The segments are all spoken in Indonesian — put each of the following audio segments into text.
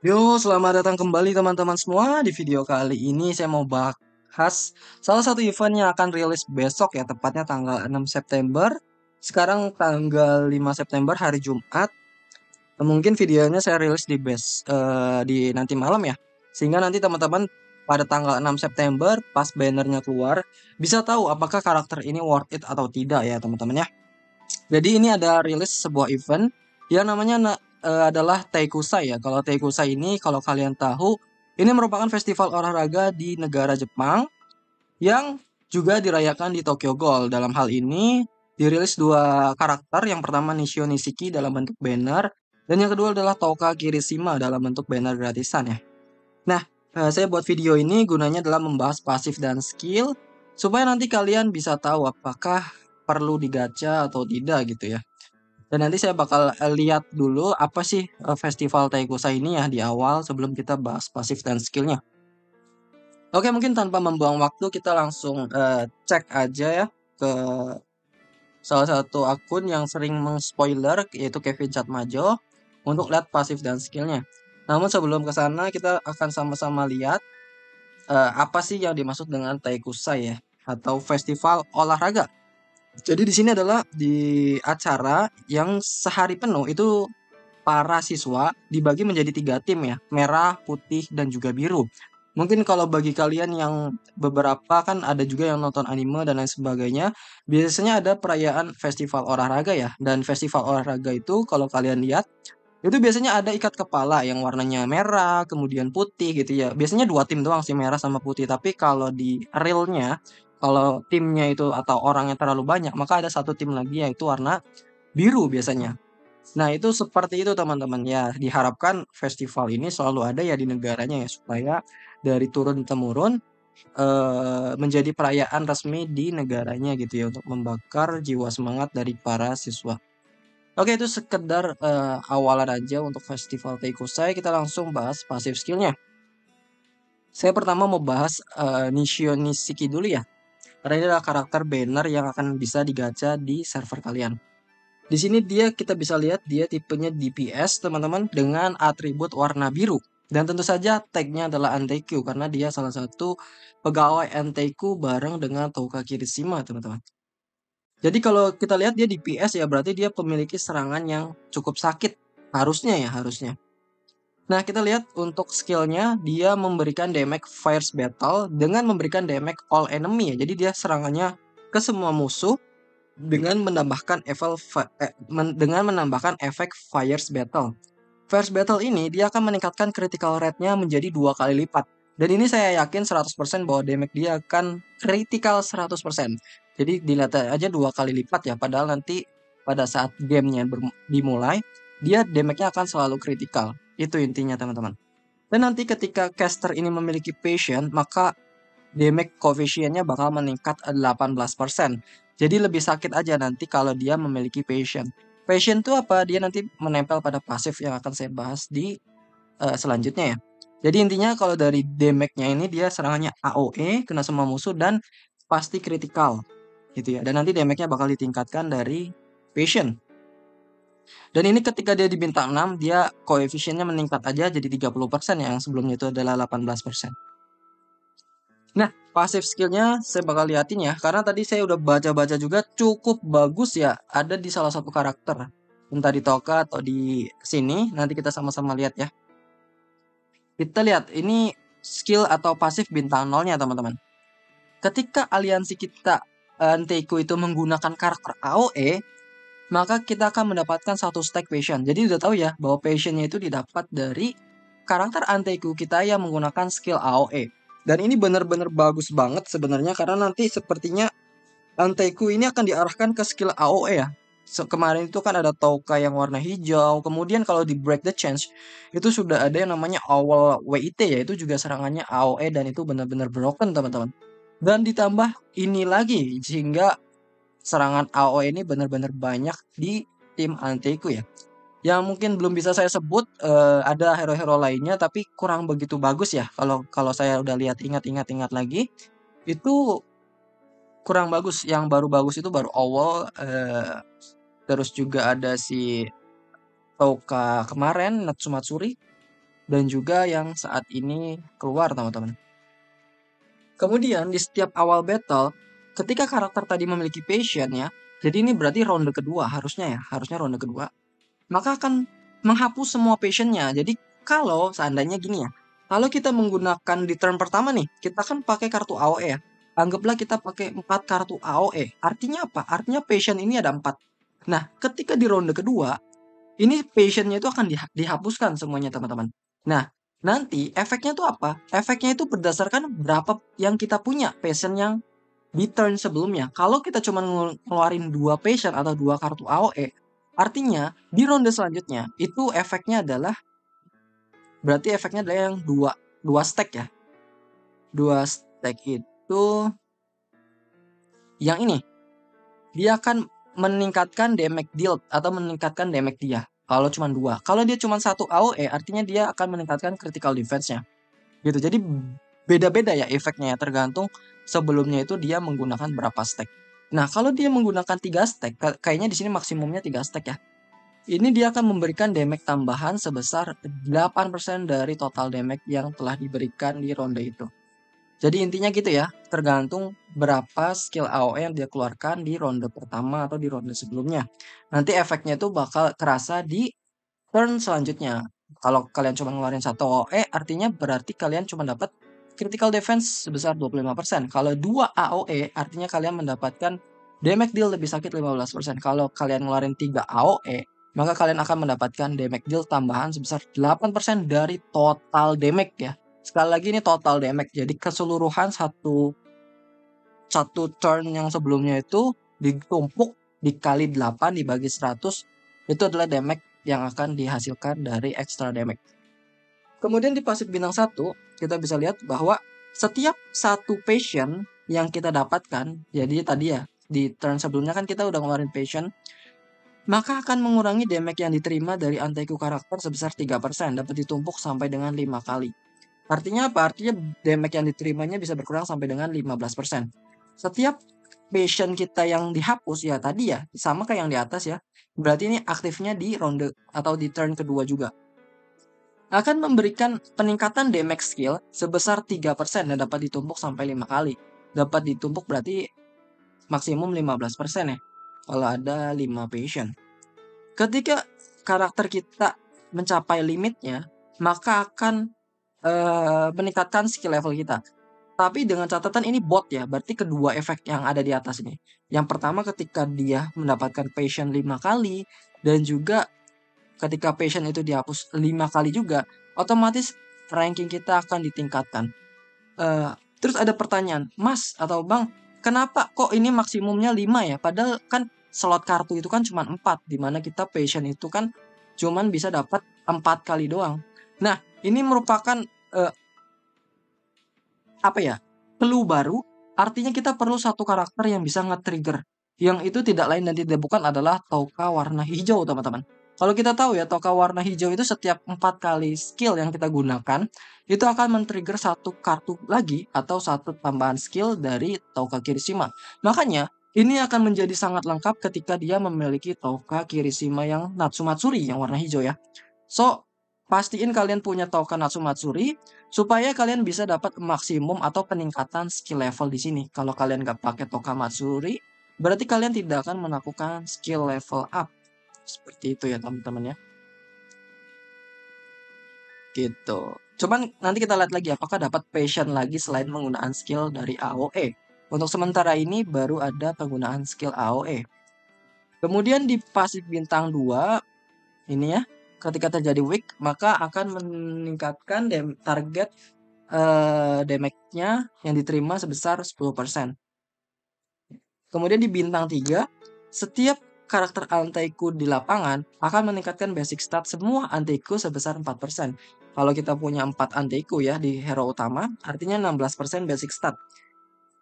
Yo, selamat datang kembali teman-teman semua. Di video kali ini saya mau bahas salah satu event yang akan rilis besok ya, tepatnya tanggal 6 September. Sekarang tanggal 5 September hari Jumat. Mungkin videonya saya rilis di nanti malam ya. Sehingga nanti teman-teman pada tanggal 6 September pas bannernya keluar bisa tahu apakah karakter ini worth it atau tidak ya, teman-teman ya. Jadi ini ada rilis sebuah event yang namanya adalah Teikusai ya. Kalau Teikusai ini kalau kalian tahu, ini merupakan festival olahraga di negara Jepang yang juga dirayakan di Tokyo Ghoul. Dalam hal ini dirilis dua karakter, yang pertama Nishio Nishiki dalam bentuk banner, dan yang kedua adalah Toka Kirishima dalam bentuk banner gratisan ya. Nah, saya buat video ini gunanya adalah membahas pasif dan skill, supaya nanti kalian bisa tahu apakah perlu digacha atau tidak gitu ya. Dan nanti saya bakal lihat dulu apa sih festival Taikusa ini ya di awal sebelum kita bahas pasif dan skillnya. Oke, mungkin tanpa membuang waktu kita langsung cek aja ya ke salah satu akun yang sering meng-spoiler, yaitu Kevin Chatmajo, untuk lihat pasif dan skillnya. Namun sebelum ke sana kita akan sama-sama lihat apa sih yang dimaksud dengan Taikusa ya, atau festival olahraga. Jadi di sini adalah di acara yang sehari penuh itu para siswa dibagi menjadi 3 tim ya, merah, putih, dan juga biru. Mungkin kalau bagi kalian yang beberapa kan ada juga yang nonton anime dan lain sebagainya, biasanya ada perayaan festival olahraga ya. Dan festival olahraga itu kalau kalian lihat, itu biasanya ada ikat kepala yang warnanya merah, kemudian putih gitu ya. Biasanya 2 tim doang sih, merah sama putih. Tapi kalau di realnya, kalau timnya itu atau orangnya terlalu banyak, maka ada satu tim lagi yaitu warna biru biasanya. Nah, itu seperti itu teman-teman. Ya, diharapkan festival ini selalu ada ya di negaranya ya, supaya dari turun-temurun menjadi perayaan resmi di negaranya gitu ya, untuk membakar jiwa semangat dari para siswa. Oke, itu sekedar awalan aja untuk festival Teikusai. Kita langsung bahas pasif skillnya. Saya pertama mau bahas Nishio Nishiki dulu ya. Karena ini adalah karakter banner yang akan bisa digacha di server kalian. Di sini kita bisa lihat dia tipenya DPS teman-teman, dengan atribut warna biru. Dan tentu saja tagnya adalah Anteiku karena dia salah satu pegawai Anteiku bareng dengan Touka Kirishima teman-teman. Jadi kalau kita lihat dia DPS ya, berarti dia memiliki serangan yang cukup sakit. Harusnya ya, harusnya. Nah, kita lihat untuk skillnya, dia memberikan damage Fierce Battle dengan memberikan damage all enemy ya. Jadi dia serangannya ke semua musuh dengan menambahkan dengan menambahkan efek Fierce Battle. Fierce Battle ini dia akan meningkatkan critical rate-nya menjadi 2 kali lipat. Dan ini saya yakin 100% bahwa damage dia akan critical 100%. Jadi dilihat aja 2 kali lipat ya, padahal nanti pada saat gamenya dimulai, dia damage-nya akan selalu critical. Itu intinya teman-teman. Dan nanti ketika caster ini memiliki patient, maka damage coefficient-nya bakal meningkat 18%. Jadi lebih sakit aja nanti kalau dia memiliki patient. Patient itu apa? Dia nanti menempel pada pasif yang akan saya bahas di selanjutnya ya. Jadi intinya kalau dari damage-nya ini dia serangannya AOE, kena semua musuh dan pasti kritikal gitu ya. Dan nanti damage-nya bakal ditingkatkan dari patient. Dan ini ketika dia di bintang 6, dia koefisiennya meningkat aja jadi 30% yang sebelumnya itu adalah 18%. Nah, pasif skillnya saya bakal liatin ya, karena tadi saya udah baca-baca juga cukup bagus ya, ada di salah satu karakter. Entah di Toka atau di sini, nanti kita sama-sama lihat ya. Kita lihat, ini skill atau pasif bintang 0-nya teman-teman. Ketika aliansi kita Anteiku itu menggunakan karakter AOE, maka kita akan mendapatkan satu stack passion. Jadi udah tahu ya, bahwa passionnya itu didapat dari karakter Anteiku kita yang menggunakan skill AOE. Dan ini benar-benar bagus banget sebenarnya, karena nanti sepertinya Anteiku ini akan diarahkan ke skill AOE ya. Kemarin itu kan ada Touka yang warna hijau, kemudian kalau di Break the Change itu sudah ada yang namanya Owl WIT ya, itu juga serangannya AOE dan itu benar-benar broken teman-teman. Dan ditambah ini lagi sehingga serangan AOE ini benar-benar banyak di tim Anteiku ya. Yang mungkin belum bisa saya sebut, ada hero-hero lainnya tapi kurang begitu bagus ya, kalau kalau saya udah lihat ingat lagi, itu kurang bagus. Yang baru bagus itu baru Owl, terus juga ada si Touka kemarin, Natsumatsuri, dan juga yang saat ini keluar teman-teman. Kemudian di setiap awal battle, ketika karakter tadi memiliki passion ya, jadi ini berarti ronde kedua harusnya ya, harusnya ronde kedua, maka akan menghapus semua passionnya. Jadi kalau seandainya gini ya, kalau kita menggunakan di turn pertama nih, kita kan pakai kartu AOE ya. Anggaplah kita pakai 4 kartu AOE. Artinya apa? Artinya passion ini ada 4. Nah, ketika di ronde kedua, ini passionnya itu akan dihapuskan semuanya teman-teman. Nah, nanti efeknya itu apa? Efeknya itu berdasarkan berapa yang kita punya passion yang di turn sebelumnya. Kalau kita cuma ngeluarin 2 passion atau 2 kartu AOE, artinya di ronde selanjutnya itu efeknya adalah berarti efeknya adalah yang 2 stack ya. 2 stack itu yang ini. Dia akan meningkatkan damage deal atau meningkatkan damage dia. Kalau cuma 2. Kalau dia cuma 1 AOE, artinya dia akan meningkatkan critical defense-nya. Gitu. Jadi beda-beda ya efeknya ya, tergantung sebelumnya itu dia menggunakan berapa stack. Nah, kalau dia menggunakan 3 stack, kayaknya di sini maksimumnya 3 stack ya. Ini dia akan memberikan damage tambahan sebesar 8% dari total damage yang telah diberikan di ronde itu. Jadi intinya gitu ya, tergantung berapa skill AOE yang dia keluarkan di ronde pertama atau di ronde sebelumnya. Nanti efeknya itu bakal terasa di turn selanjutnya. Kalau kalian cuma ngeluarin 1 AOE, artinya berarti kalian cuma dapat critical defense sebesar 25%. Kalau 2 AOE, artinya kalian mendapatkan damage deal lebih sakit 15%. Kalau kalian ngeluarin 3 AOE, maka kalian akan mendapatkan damage deal tambahan sebesar 8% dari total damage ya. Sekali lagi ini total damage. Jadi keseluruhan satu turn yang sebelumnya itu ditumpuk dikali 8 dibagi 100, itu adalah damage yang akan dihasilkan dari extra damage. Kemudian di pasif bintang 1, kita bisa lihat bahwa setiap satu passion yang kita dapatkan, jadi tadi ya, di turn sebelumnya kan kita udah ngeluarin passion, maka akan mengurangi damage yang diterima dari anti-Q karakter sebesar 3%, dapat ditumpuk sampai dengan 5 kali. Artinya apa? Artinya damage yang diterimanya bisa berkurang sampai dengan 15%. Setiap passion kita yang dihapus ya tadi ya, sama kayak yang di atas ya. Berarti ini aktifnya di ronde atau di turn kedua juga. Akan memberikan peningkatan damage skill sebesar 3% dan dapat ditumpuk sampai 5 kali. Dapat ditumpuk berarti maksimum 15% ya. Kalau ada 5 passion. Ketika karakter kita mencapai limitnya, maka akan meningkatkan skill level kita. Tapi dengan catatan ini bot ya, berarti kedua efek yang ada di atas ini. Yang pertama ketika dia mendapatkan passion 5 kali, dan juga ketika passion itu dihapus 5 kali juga, otomatis ranking kita akan ditingkatkan. Terus ada pertanyaan, Mas atau Bang, kenapa kok ini maksimumnya 5 ya? Padahal kan slot kartu itu kan cuma 4, dimana kita passion itu kan cuman bisa dapat 4 kali doang. Nah, ini merupakan apa ya? Clue baru, artinya kita perlu satu karakter yang bisa nge-trigger. Yang itu tidak lain dan tidak bukan adalah toka warna hijau, teman-teman. Kalau kita tahu ya, toka warna hijau itu setiap 4 kali skill yang kita gunakan, itu akan men-trigger satu kartu lagi atau satu tambahan skill dari Toka Kirishima. Makanya, ini akan menjadi sangat lengkap ketika dia memiliki Toka Kirishima yang Natsumatsuri yang warna hijau ya. So, pastiin kalian punya Toka Natsumatsuri supaya kalian bisa dapat maksimum atau peningkatan skill level di sini. Kalau kalian nggak pakai Toka Matsuri, berarti kalian tidak akan melakukan skill level up. Seperti itu ya teman-teman ya. Gitu. Cuman nanti kita lihat lagi apakah dapat passion lagi selain penggunaan skill dari AOE. Untuk sementara ini baru ada penggunaan skill AOE. Kemudian di pasif bintang 2 ini ya, ketika terjadi weak maka akan meningkatkan target damage-nya yang diterima sebesar 10%. Kemudian di bintang 3, setiap karakter anti-Q di lapangan akan meningkatkan basic stat semua anti-Q sebesar 4%. Kalau kita punya 4 anti-Q ya di hero utama, artinya 16% basic stat.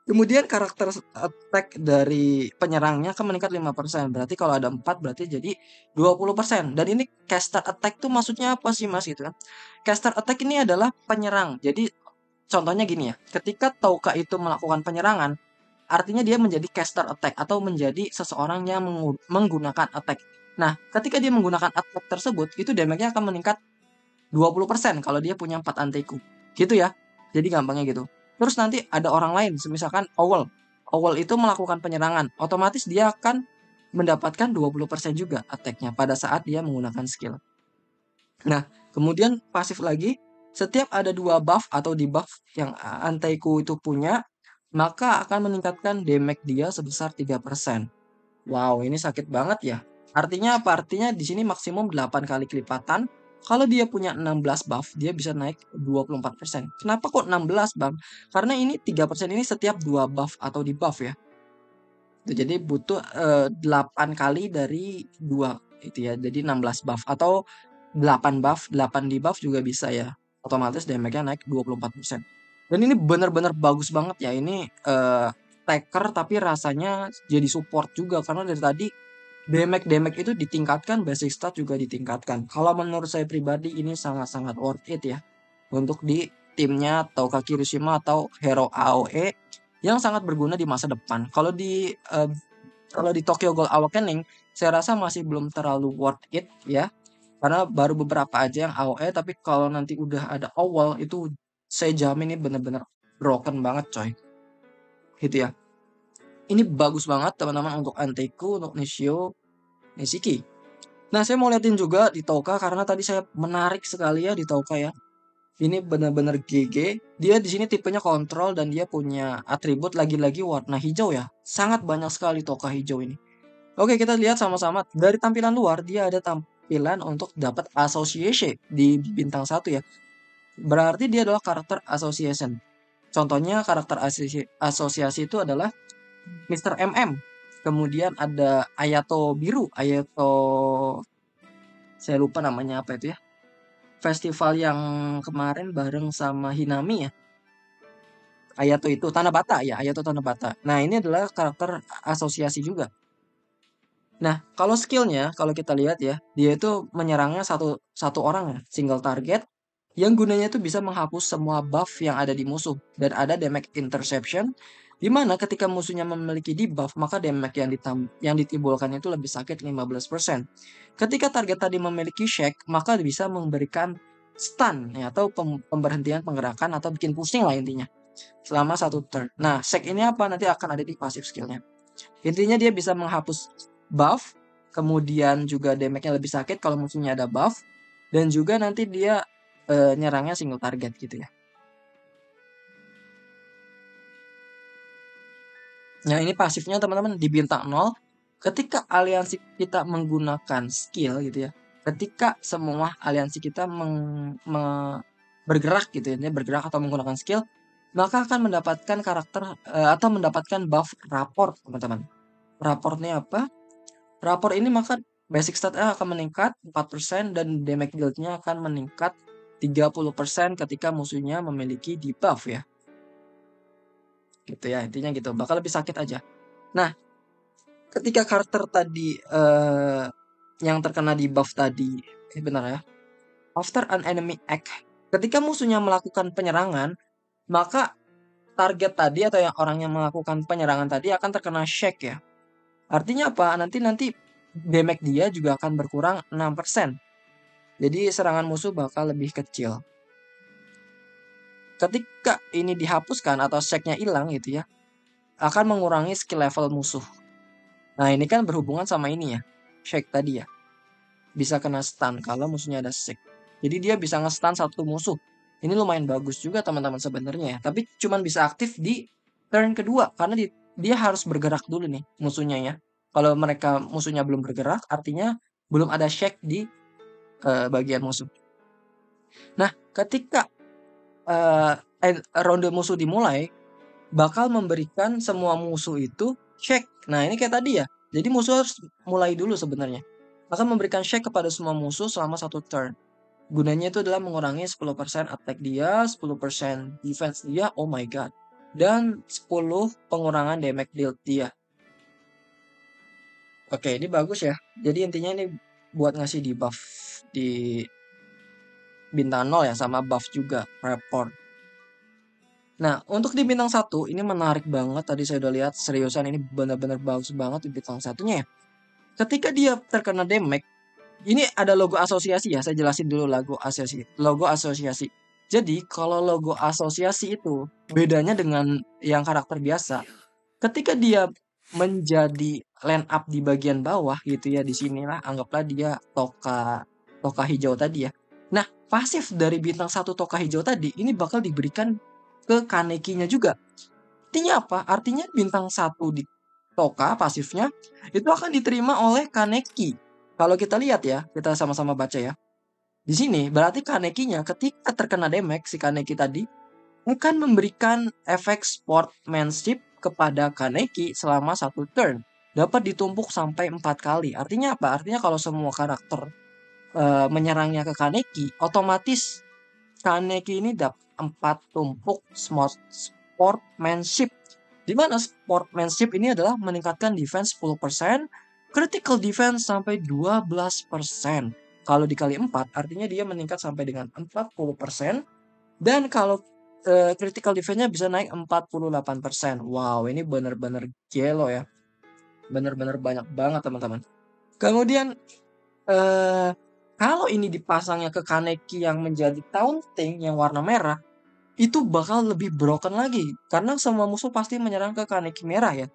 Kemudian karakter attack dari penyerangnya akan meningkat 5%. Berarti kalau ada 4 berarti jadi 20%. Dan ini caster attack tuh maksudnya apa sih Mas gitu kan? Caster attack ini adalah penyerang. Jadi contohnya gini ya, ketika Touka itu melakukan penyerangan, artinya dia menjadi caster attack atau menjadi seseorang yang menggunakan attack. Nah, ketika dia menggunakan attack tersebut, itu damage-nya akan meningkat 20% kalau dia punya 4 antiku. Gitu ya. Jadi gampangnya gitu. Terus nanti ada orang lain, misalkan Owl. Owl itu melakukan penyerangan, otomatis dia akan mendapatkan 20% juga attack-nya pada saat dia menggunakan skill. Nah, kemudian pasif lagi, setiap ada 2 buff atau debuff yang Anteiku itu punya, maka akan meningkatkan damage dia sebesar 3%. Wow, ini sakit banget ya. Artinya apa? Artinya di sini maksimum 8 kali kelipatan. Kalau dia punya 16 buff, dia bisa naik 24%. Kenapa kok 16, Bang? Karena ini 3% ini setiap 2 buff atau debuff ya. Jadi butuh 8 kali dari 2 itu ya. Jadi 16 buff atau 8 buff, 8 debuff juga bisa ya. Otomatis damage-nya naik 24%. Dan ini benar-benar bagus banget ya. Ini taker tapi rasanya jadi support juga karena dari tadi damage itu ditingkatkan, basic stat juga ditingkatkan. Kalau menurut saya pribadi ini sangat-sangat worth it ya untuk di timnya atau Kirishima atau hero AOE yang sangat berguna di masa depan. Kalau di Tokyo Ghoul Awakening, saya rasa masih belum terlalu worth it ya. Karena baru beberapa aja yang AOE, tapi kalau nanti udah ada Owl itu saya jamin ini bener-bener broken banget coy. Gitu ya. Ini bagus banget teman-teman untuk Anteiku, untuk Nishio, Nishiki. Nah, saya mau liatin juga di Touka karena tadi saya menarik sekali ya di Touka ya. Ini benar-benar GG. Dia di sini tipenya kontrol dan dia punya atribut lagi-lagi warna hijau ya. Sangat banyak sekali Touka hijau ini. Oke, kita lihat sama-sama. Dari tampilan luar dia ada tampilan untuk dapat association di bintang 1 ya. Berarti dia adalah karakter association. Contohnya karakter asosiasi itu adalah Mr. MM. Kemudian ada Ayato biru, Ayato saya lupa namanya apa itu ya. Festival yang kemarin bareng sama Hinami ya. Ayato itu Tanabata ya, Ayato Tanabata. Nah, ini adalah karakter asosiasi juga. Nah, kalau skillnya, kalau kita lihat ya, dia itu menyerangnya satu orang ya, single target, yang gunanya itu bisa menghapus semua buff yang ada di musuh. Dan ada damage interception, di mana ketika musuhnya memiliki debuff, maka damage yang ditimbulkan itu lebih sakit 15%. Ketika target tadi memiliki shake, maka bisa memberikan stun ya, atau pemberhentian penggerakan atau bikin pusing lah intinya selama 1 turn. Nah, shake ini apa? Nanti akan ada di pasif skillnya. Intinya dia bisa menghapus buff, kemudian juga damage-nya lebih sakit kalau musuhnya ada buff, dan juga nanti dia nyerangnya single target gitu ya. Nah, ini pasifnya teman-teman di bintang 0, ketika aliansi kita menggunakan skill gitu ya, ketika semua aliansi kita bergerak gitu ya, bergerak atau menggunakan skill, maka akan mendapatkan karakter atau mendapatkan buff rapport teman-teman. Rapportnya apa? Rapport ini maka basic statnya akan meningkat 4% dan damage dealt-nya akan meningkat 30% ketika musuhnya memiliki debuff ya. Gitu ya, intinya gitu. Bakal lebih sakit aja. Nah, ketika karakter tadi yang terkena debuff tadi, benar ya. After an enemy act, ketika musuhnya melakukan penyerangan, maka target tadi atau yang orang yang melakukan penyerangan tadi akan terkena shake ya. Artinya apa? Nanti damage dia juga akan berkurang 6%. Jadi serangan musuh bakal lebih kecil. Ketika ini dihapuskan atau shake-nya hilang gitu ya, akan mengurangi skill level musuh. Nah, ini kan berhubungan sama ini ya, shake tadi ya. Bisa kena stun kalau musuhnya ada shake. Jadi dia bisa nge-stun satu musuh. Ini lumayan bagus juga teman-teman sebenarnya ya. Tapi cuman bisa aktif di turn kedua karena dia harus bergerak dulu nih musuhnya ya. Kalau musuhnya belum bergerak, artinya belum ada shake di bagian musuh. Nah, ketika ronde musuh dimulai, bakal memberikan semua musuh itu shake. Nah, ini kayak tadi ya. Jadi musuh harus mulai dulu sebenarnya. Akan memberikan shake kepada semua musuh selama 1 turn. Gunanya itu adalah mengurangi 10% attack dia, 10% defense dia, oh my god. Dan 10 pengurangan damage dealt dia. Oke, ini bagus ya. Jadi intinya ini buat ngasih debuff di bintang 0 ya, sama buff juga, rapport. Nah, untuk di bintang 1 ini menarik banget. Tadi saya udah lihat seriusan ini benar-benar bagus banget di bintang 1-nya ya. Ketika dia terkena damage, Ini ada logo asosiasi ya, saya jelasin dulu logo asosiasi. Logo asosiasi. Jadi kalau logo asosiasi itu bedanya dengan yang karakter biasa. Ketika dia menjadi line up di bagian bawah gitu ya, di sinilah anggaplah dia toka toka hijau tadi ya. Nah, pasif dari bintang satu toka hijau tadi ini bakal diberikan ke Kaneki-nya juga. Artinya apa? Artinya bintang satu di toka pasifnya itu akan diterima oleh Kaneki. Kalau kita lihat ya, kita sama-sama baca ya. Di sini berarti Kaneki-nya ketika terkena damage si Kaneki tadi akan memberikan efek sportsmanship kepada Kaneki selama satu turn. Dapat ditumpuk sampai 4 kali. Artinya apa? Artinya kalau semua karakter menyerangnya ke Kaneki, otomatis Kaneki ini dapat 4 tumpuk sportsmanship. Di mana sportsmanship ini adalah meningkatkan defense 10%, critical defense sampai 12%. Kalau dikali 4 artinya dia meningkat sampai dengan 40%. Dan kalau critical defense-nya bisa naik 48%. Wow, ini benar-benar gelo ya. Benar-benar banyak banget teman-teman. Kemudian kalau ini dipasangnya ke Kaneki yang menjadi taunting yang warna merah, itu bakal lebih broken lagi. Karena semua musuh pasti menyerang ke Kaneki merah ya.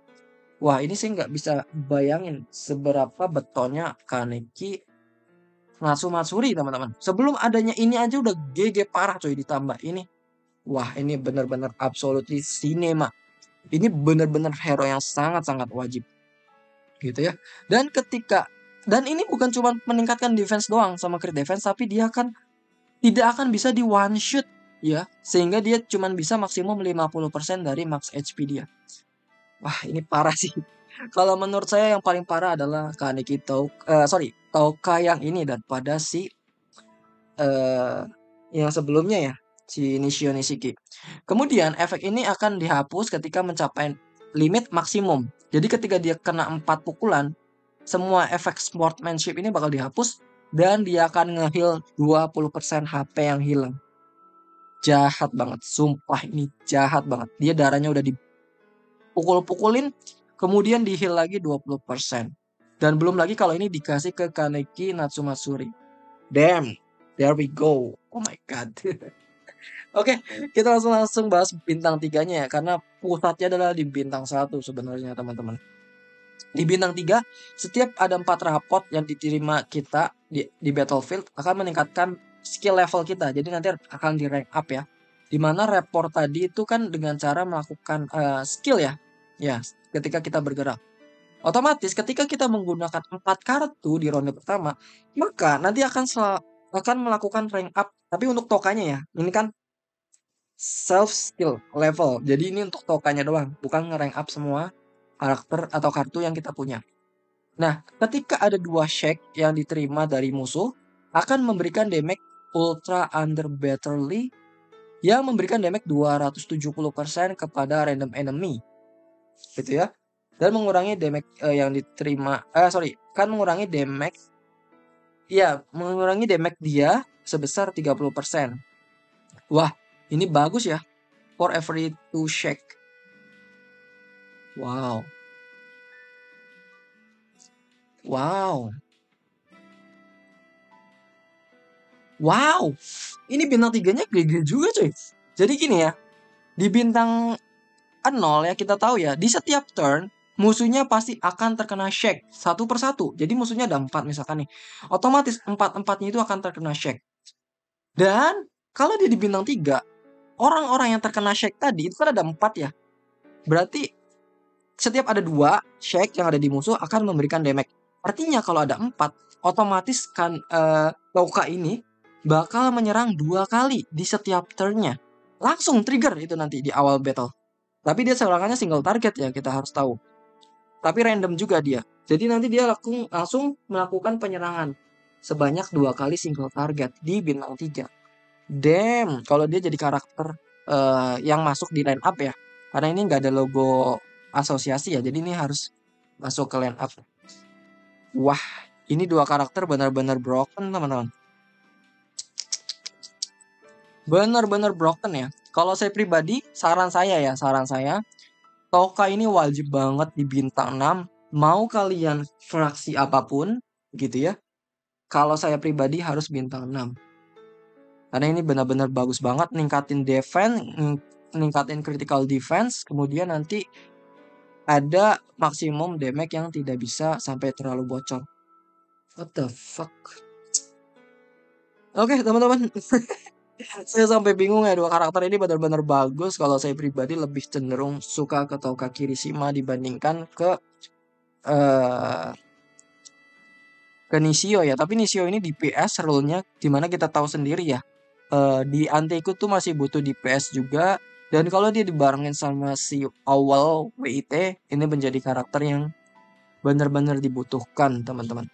Wah, ini sih nggak bisa bayangin seberapa betonnya Kaneki Natsumatsuri teman-teman. Sebelum adanya ini aja udah GG parah coy, ditambah ini. Wah, ini benar-benar absolutely cinema. Ini benar-benar hero yang sangat-sangat wajib. Gitu ya. Dan ini bukan cuma meningkatkan defense doang sama crit defense, tapi dia tidak akan bisa di one shot ya, sehingga dia cuma bisa maksimum 50% dari max HP dia. Wah, ini parah sih. Kalau menurut saya yang paling parah adalah Kaneki Touka yang ini daripada si yang sebelumnya ya, si Nishio Nishiki. Kemudian efek ini akan dihapus ketika mencapai limit maksimum. Jadi ketika dia kena 4 pukulan, semua efek sportsmanship ini bakal dihapus dan dia akan nge-heal 20% HP yang hilang. Jahat banget, sumpah ini jahat banget. Dia darahnya udah dipukul-pukulin, kemudian di-heal lagi 20%. Dan belum lagi kalau ini dikasih ke Kaneki Natsumatsuri. Damn, there we go. Oh my god. Oke, kita langsung bahas bintang 3-nya ya, karena pusatnya adalah di bintang 1 sebenarnya teman-teman. Di bintang 3, setiap ada 4 raport yang diterima kita di Battlefield akan meningkatkan skill level kita. Jadi nanti akan di rank up ya. Dimana raport tadi itu kan dengan cara melakukan skill ya. Ya, ketika kita bergerak. Otomatis ketika kita menggunakan 4 kartu di ronde pertama, maka nanti akan melakukan rank up. Tapi untuk tokanya ya, ini kan self skill level. Jadi ini untuk tokanya doang, bukan nge-rank up semua karakter atau kartu yang kita punya. Nah, ketika ada 2 shake yang diterima dari musuh, akan memberikan damage ultra under battery yang memberikan damage 270% kepada random enemy. Gitu ya. Dan mengurangi damage yang diterima kan mengurangi damage mengurangi dia sebesar 30%. Wah, ini bagus ya. For every 2 shake. Wow. Wow. Wow. Ini bintang 3-nya GG juga coy. Jadi gini ya. Di bintang 0 ya kita tahu ya. Di setiap turn musuhnya pasti akan terkena shake satu persatu. Jadi musuhnya ada 4 misalkan nih. Otomatis 4-4-nya itu akan terkena shake. Dan kalau dia di bintang 3, orang-orang yang terkena shake tadi itu kan ada 4 ya. Berarti setiap ada 2 shake yang ada di musuh akan memberikan damage. Artinya kalau ada 4, otomatis kan Touka ini bakal menyerang 2 kali di setiap turnnya. Langsung trigger itu nanti di awal battle. Tapi dia serangannya single target ya, kita harus tahu. Tapi random juga dia. Jadi nanti dia langsung melakukan penyerangan sebanyak 2 kali single target di bintang 3. Damn, kalau dia jadi karakter yang masuk di line up ya. Karena ini nggak ada logo asosiasi ya, jadi ini harus masuk ke line up. Wah, ini 2 karakter benar-benar broken teman-teman. Benar-benar broken ya. Kalau saya pribadi, saran saya, Touka ini wajib banget di bintang 6. Mau kalian fraksi apapun gitu ya. kalau saya pribadi harus bintang 6. Karena ini benar-benar bagus banget, ningkatin defense, ningkatin critical defense, kemudian nanti ada maksimum damage yang tidak bisa sampai terlalu bocor. What the fuck? Oke, teman-teman. Saya sampai bingung ya, dua karakter ini benar-benar bagus. Kalau saya pribadi lebih cenderung suka ke Toka Kirishima dibandingkan eh ke Nishio ya. Tapi Nishio ini DPS role-nya dimana kita tahu sendiri ya. Di Anteku tuh masih butuh DPS juga. Dan kalau dia dibarengin sama si awal WIT, ini menjadi karakter yang benar-benar dibutuhkan, teman-teman.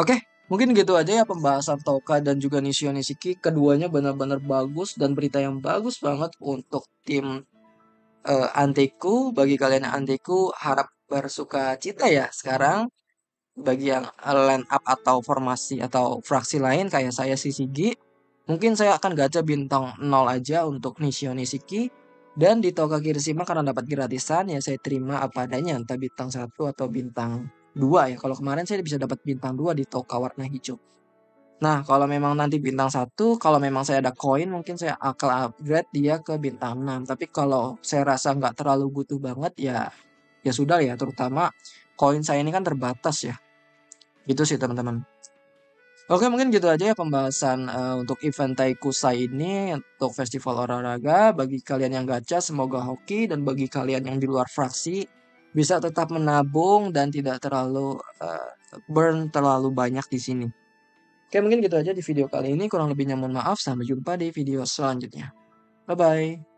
Oke, mungkin gitu aja ya pembahasan Toka dan juga Nishio Nishiki. Keduanya benar-benar bagus dan berita yang bagus banget untuk tim Anteku. Bagi kalian yang Anteku, harap bersuka cita ya sekarang. Bagi yang line up atau formasi atau fraksi lain kayak saya Sisigi, mungkin saya akan gacha bintang 0 aja untuk Nishio Nishiki. Dan di Toka Kirishima karena dapat gratisan ya saya terima apa adanya, entah bintang 1 atau bintang 2 ya. Kalau kemarin saya bisa dapat bintang 2 di Toka warna hijau. Nah, kalau memang nanti bintang 1, kalau memang saya ada koin mungkin saya akan upgrade dia ke bintang 6. Tapi kalau saya rasa nggak terlalu butuh banget ya sudah ya, terutama koin saya ini kan terbatas ya. Gitu sih teman-teman. Oke, mungkin gitu aja ya pembahasan untuk event Taikusai ini untuk festival olahraga. Bagi kalian yang gacha semoga hoki, dan bagi kalian yang di luar fraksi bisa tetap menabung dan tidak terlalu burn terlalu banyak di sini. Oke, mungkin gitu aja di video kali ini. Kurang lebihnya mohon maaf. Sampai jumpa di video selanjutnya. Bye bye.